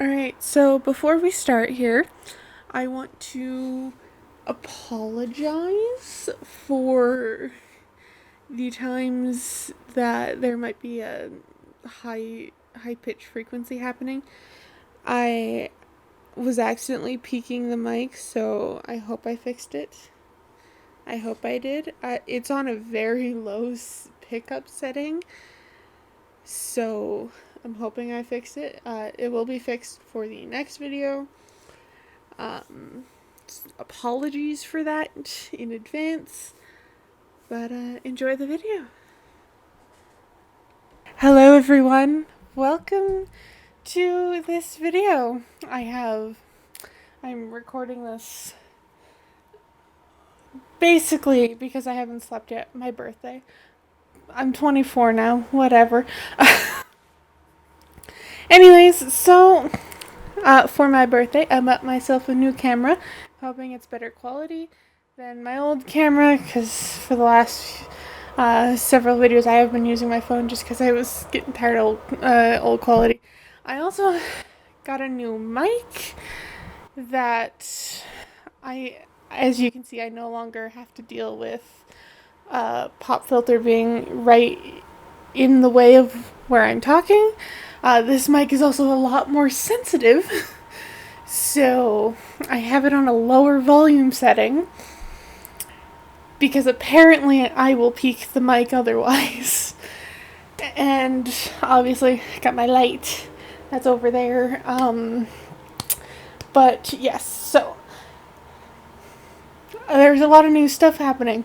Alright, so before we start here, I want to apologize for the times that there might be a high pitch frequency happening. I was accidentally peaking the mic, so I hope I fixed it. I hope I did. It's on a very low pickup setting, so I'm hoping I fixed it. It will be fixed for the next video. Um, Apologies for that in advance, but enjoy the video. Hello everyone, welcome to this video. I'm recording this basically because I haven't slept yet. My birthday. I'm 24 now, whatever. Anyways, so for my birthday, I bought myself a new camera, hoping it's better quality than my old camera, because for the last several videos I have been using my phone just because I was getting tired of old quality. I also got a new mic that as you can see, I no longer have to deal with pop filter being right in the way of where I'm talking. This mic is also a lot more sensitive, so I have it on a lower volume setting because apparently I will peak the mic otherwise. And obviously, got my light that's over there. But yes, so there's a lot of new stuff happening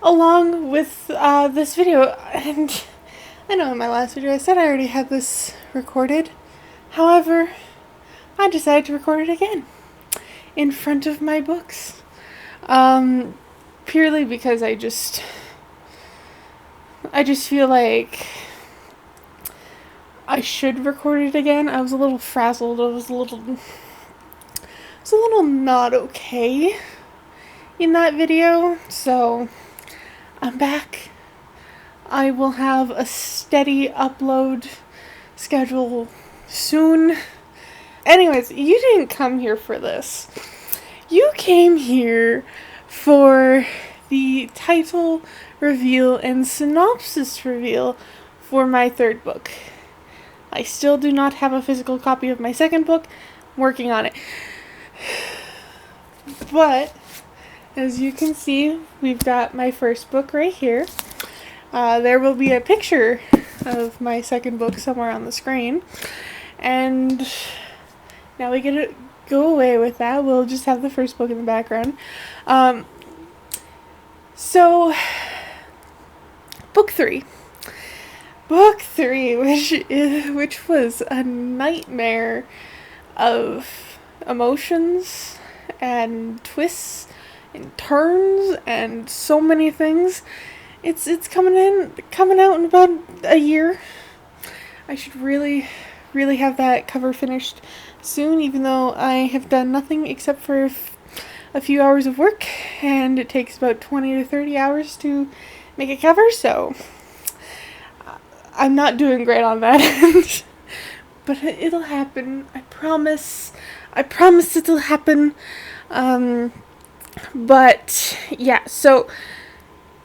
along with this video. And I know in my last video I said I already had this recorded. However, I decided to record it again in front of my books. Purely because I just feel like I should record it again. I was a little frazzled. I was a little not okay in that video. So I'm back. I will have a steady upload schedule soon. Anyways, you didn't come here for this. You came here for the title reveal and synopsis reveal for my third book. I still do not have a physical copy of my second book. I'm working on it. But, as you can see, we've got my first book right here. There will be a picture of my second book somewhere on the screen. And now we get to go away with that. We'll just have the first book in the background. So, book three. Book three, which was a nightmare of emotions and twists and turns and so many things. It's coming out in about a year. I should really have that cover finished soon, even though I have done nothing except for a few hours of work, and it takes about 20 to 30 hours to make a cover, so I'm not doing great on that end. But it'll happen. I promise. I promise it'll happen. But yeah, so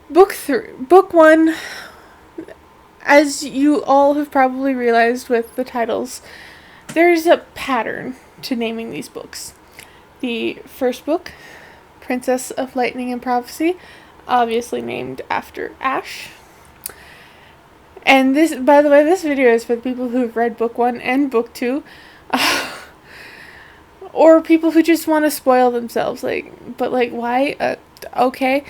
book one, as you all have probably realized with the titles, there's a pattern to naming these books. The first book, Princess of Lightning and Prophecy, obviously named after Ash. And this, by the way, this video is for the people who have read book one and book two. Or people who just want to spoil themselves. But why? Okay.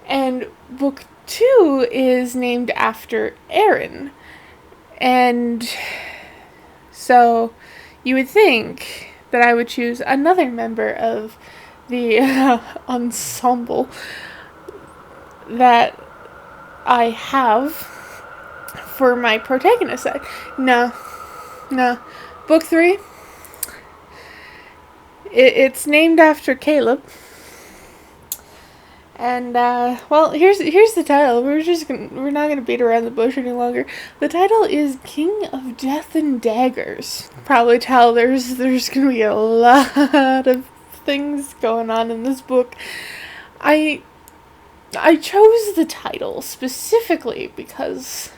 And book two is named after Aaron. And so you would think that I would choose another member of the ensemble that I have for my protagonist side. No. Book three, it's named after Caleb. And well, here's the title. We're not gonna beat around the bush any longer. The title is King of Death and Daggers. Probably tell there's gonna be a lot of things going on in this book. I chose the title specifically because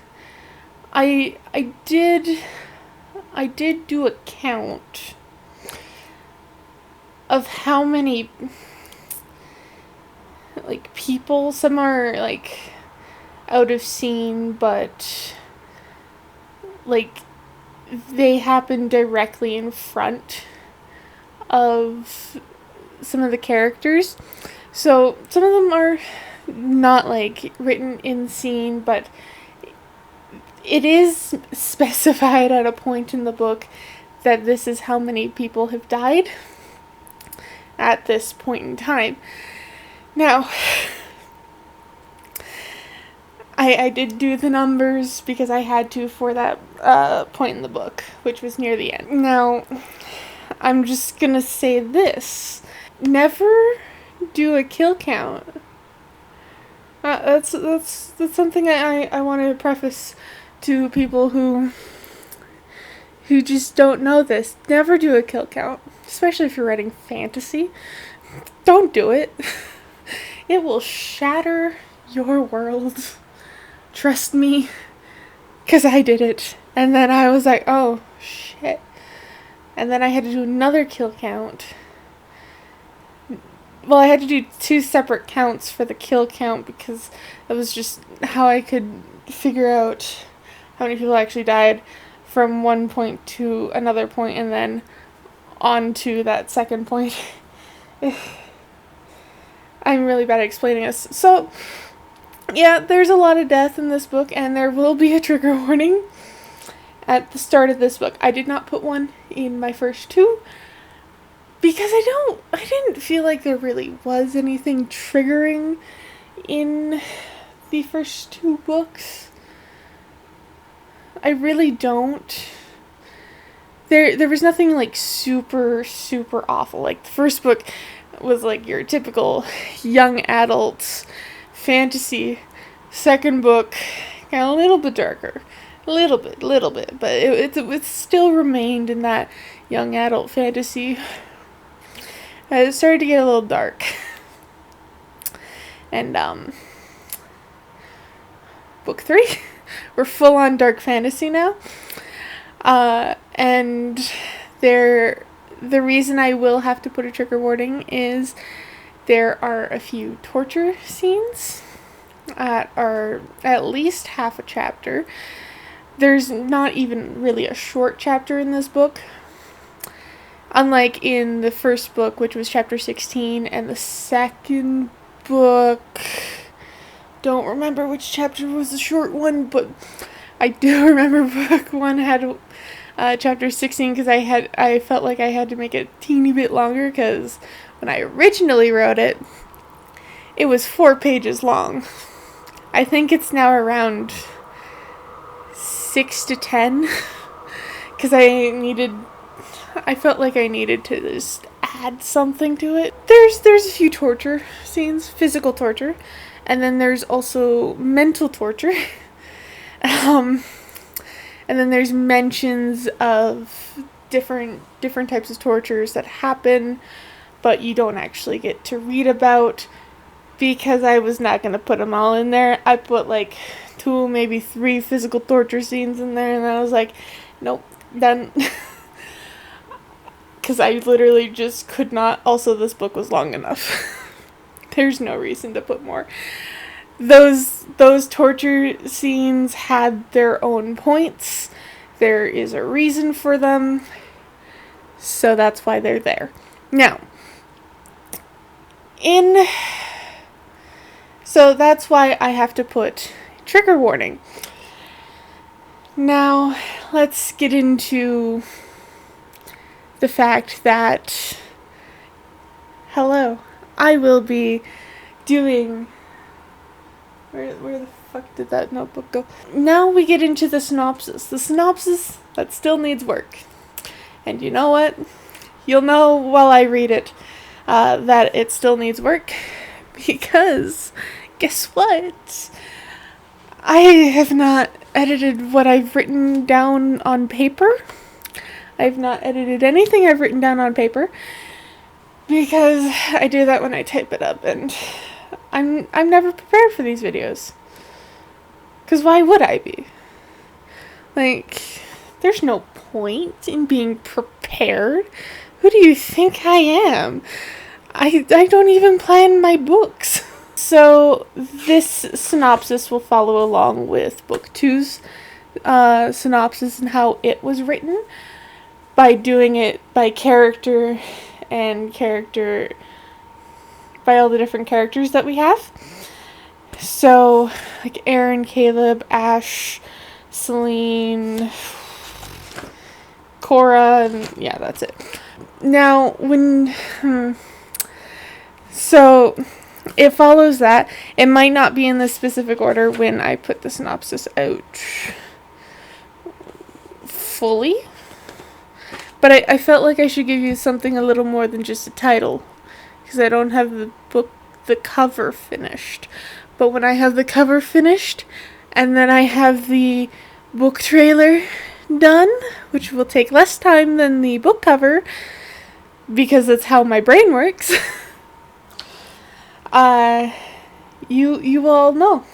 I did do a count of how many like people, some are like out of scene, but like they happen directly in front of some of the characters. So some of them are not like written in scene, but it is specified at a point in the book that this is how many people have died at this point in time. Now, I did do the numbers because I had to for that point in the book, which was near the end. Now, I'm just gonna say this. Never do a kill count. That's something I want to preface to people who just don't know this. Never do a kill count, especially if you're writing fantasy. Don't do it. It will shatter your world. Trust me, because I did it. And then I was like, oh, shit. And then I had to do another kill count. Well, I had to do 2 separate counts for the kill count because that was just how I could figure out how many people actually died from one point to another point and then on to that second point. I'm really bad at explaining this. So, yeah, there's a lot of death in this book, and there will be a trigger warning at the start of this book. I did not put one in my first 2 because I didn't feel like there really was anything triggering in the first 2 books. I really don't. There was nothing like super awful. Like the first book was like your typical young adult fantasy. Second book got a little bit darker, a little bit, but it still remained in that young adult fantasy. It started to get a little dark, and book 3, we're full on dark fantasy now. And the reason I will have to put a trigger warning is there are a few torture scenes that are at least half a chapter. There's not even really a short chapter in this book. Unlike in the first book, which was chapter 16, and the second book, don't remember which chapter was the short one, but I do remember book 1 had chapter 16 because I felt like I had to make it a teeny bit longer because when I originally wrote it, it was 4 pages long. I think it's now around 6 to 10 because I felt like I needed to just add something to it. There's a few torture scenes, physical torture, and then there's also mental torture. And then there's mentions of different types of tortures that happen, but you don't actually get to read about because I was not going to put them all in there. I put like 2, maybe 3 physical torture scenes in there, and I was like, nope, done. Because I literally just could not. Also, this book was long enough. There's no reason to put more. Those torture scenes had their own points. There is a reason for them. So that's why they're there. Now, so that's why I have to put trigger warning. Now, let's get into the fact that, I will be doing... Where the fuck did that notebook go? Now we get into the synopsis. The synopsis that still needs work. And you know what? You'll know while I read it that it still needs work because guess what? I have not edited what I've written down on paper. I've not edited anything I've written down on paper because I do that when I type it up, and I'm never prepared for these videos. Because why would I be? Like, there's no point in being prepared. Who do you think I am? I don't even plan my books. So this synopsis will follow along with book 2's synopsis and how it was written, by doing it by character and character, by all the different characters that we have. So, like Aaron, Caleb, Ash, Celine, Cora, and yeah, that's it. Now, so it follows that. It might not be in this specific order when I put the synopsis out fully, but I felt like I should give you something a little more than just a title, because I don't have the cover finished. But when I have the cover finished, and then I have the book trailer done, which will take less time than the book cover, because that's how my brain works, you will all know.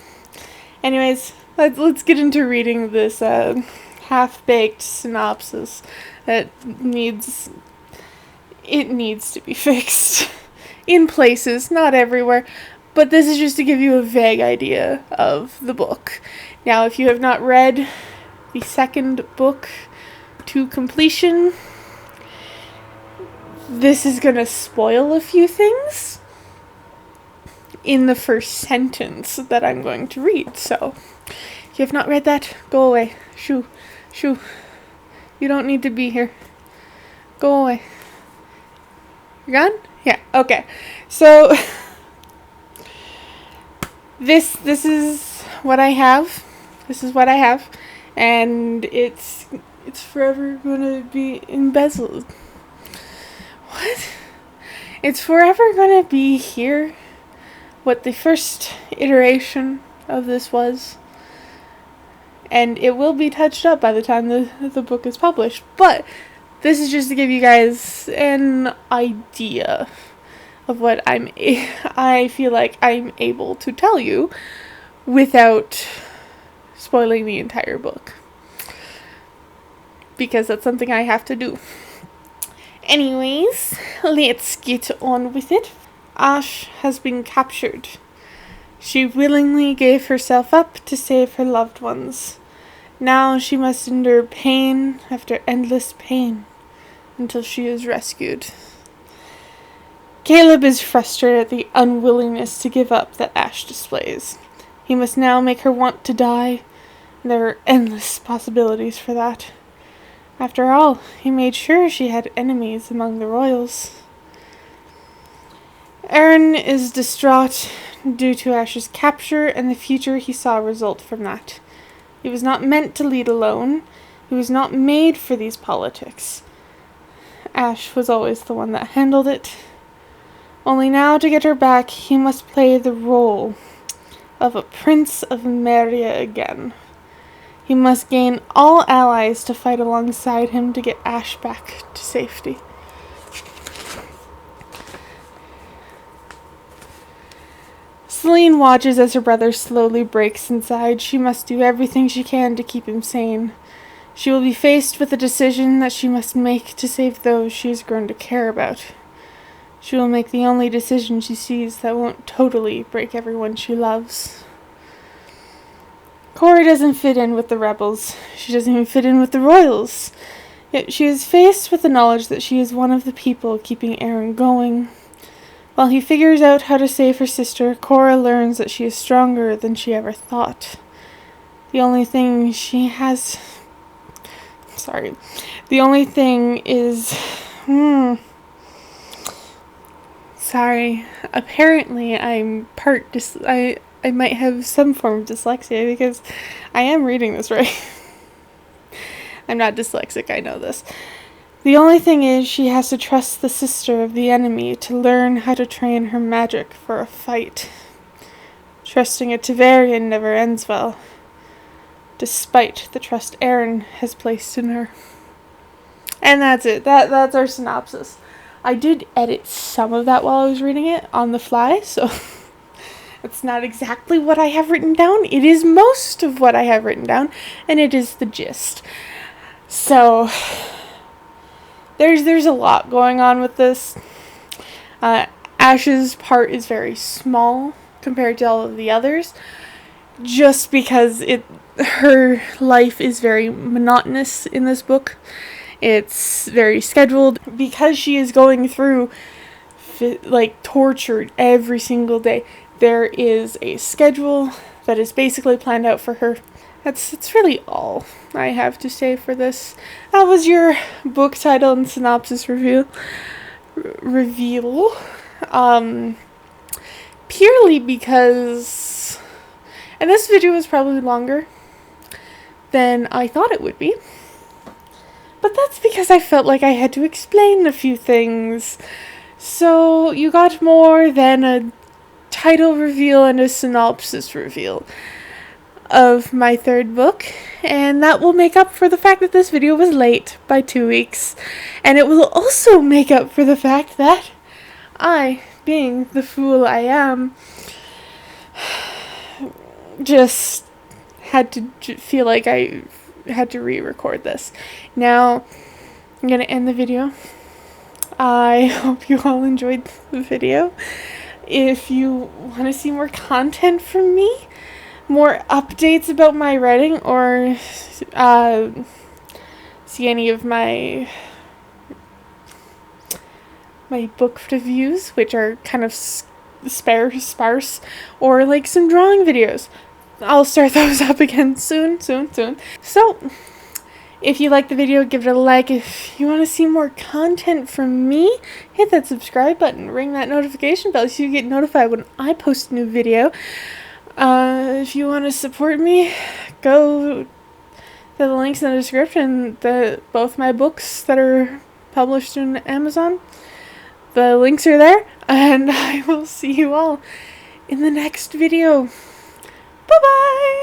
Anyways, let's get into reading this half-baked synopsis that needs to be fixed in places, not everywhere. But this is just to give you a vague idea of the book. Now, if you have not read the second book to completion, this is going to spoil a few things in the first sentence that I'm going to read. So, if you have not read that, go away. Shoo. You don't need to be here. Go away. You're gone? Yeah, okay. So, This is what I have. This is what I have, and it's forever gonna be embezzled. What? It's forever gonna be here. What the first iteration of this was, and it will be touched up by the time the book is published. But this is just to give you guys an idea of what I feel like I'm able to tell you without spoiling the entire book, because that's something I have to do. Anyways, let's get on with it. Ash has been captured. She willingly gave herself up to save her loved ones. Now she must endure pain after endless pain until she is rescued. Caleb is frustrated at the unwillingness to give up that Ash displays. He must now make her want to die, and there are endless possibilities for that. After all, he made sure she had enemies among the royals. Aaron is distraught due to Ash's capture and the future he saw result from that. He was not meant to lead alone. He was not made for these politics. Ash was always the one that handled it. Only now, to get her back, he must play the role of a Prince of Meria again. He must gain all allies to fight alongside him to get Ash back to safety. Celine watches as her brother slowly breaks inside. She must do everything she can to keep him sane. She will be faced with a decision that she must make to save those she has grown to care about. She will make the only decision she sees that won't totally break everyone she loves. Cora doesn't fit in with the rebels. She doesn't even fit in with the royals. Yet she is faced with the knowledge that she is one of the people keeping Aaron going. While he figures out how to save her sister, Cora learns that she is stronger than she ever thought. The only thing is... Apparently I'm I might have some form of dyslexia because I am reading this right. I'm not dyslexic, I know this. The only thing is she has to trust the sister of the enemy to learn how to train her magic for a fight. Trusting a Tavarian never ends well, despite the trust Aaron has placed in her. And that's it. That's our synopsis. I did edit some of that while I was reading it on the fly, so it's not exactly what I have written down. It is most of what I have written down, and it is the gist. So there's a lot going on with this. Ash's part is very small compared to all of the others, just because her life is very monotonous in this book. It's very scheduled because she is going through tortured every single day. There is a schedule that is basically planned out for her. That's really all I have to say for this. That was your book title and synopsis reveal. Purely because, and this video was probably longer than I thought it would be, but that's because I felt like I had to explain a few things. So you got more than a title reveal and a synopsis reveal of my third book, and that will make up for the fact that this video was late by 2 weeks, and it will also make up for the fact that I, being the fool I am, just had to feel like I had to re-record this. Now, I'm gonna end the video. I hope you all enjoyed the video. If you want to see more content from me, more updates about my writing, or see any of my book reviews, which are kind of sparse, or like some drawing videos, I'll start those up again soon. So, if you like the video, give it a like. If you want to see more content from me, hit that subscribe button, ring that notification bell so you get notified when I post a new video. If you want to support me, go to the links in the description. Both my books that are published in Amazon, the links are there, and I will see you all in the next video. Bye-bye!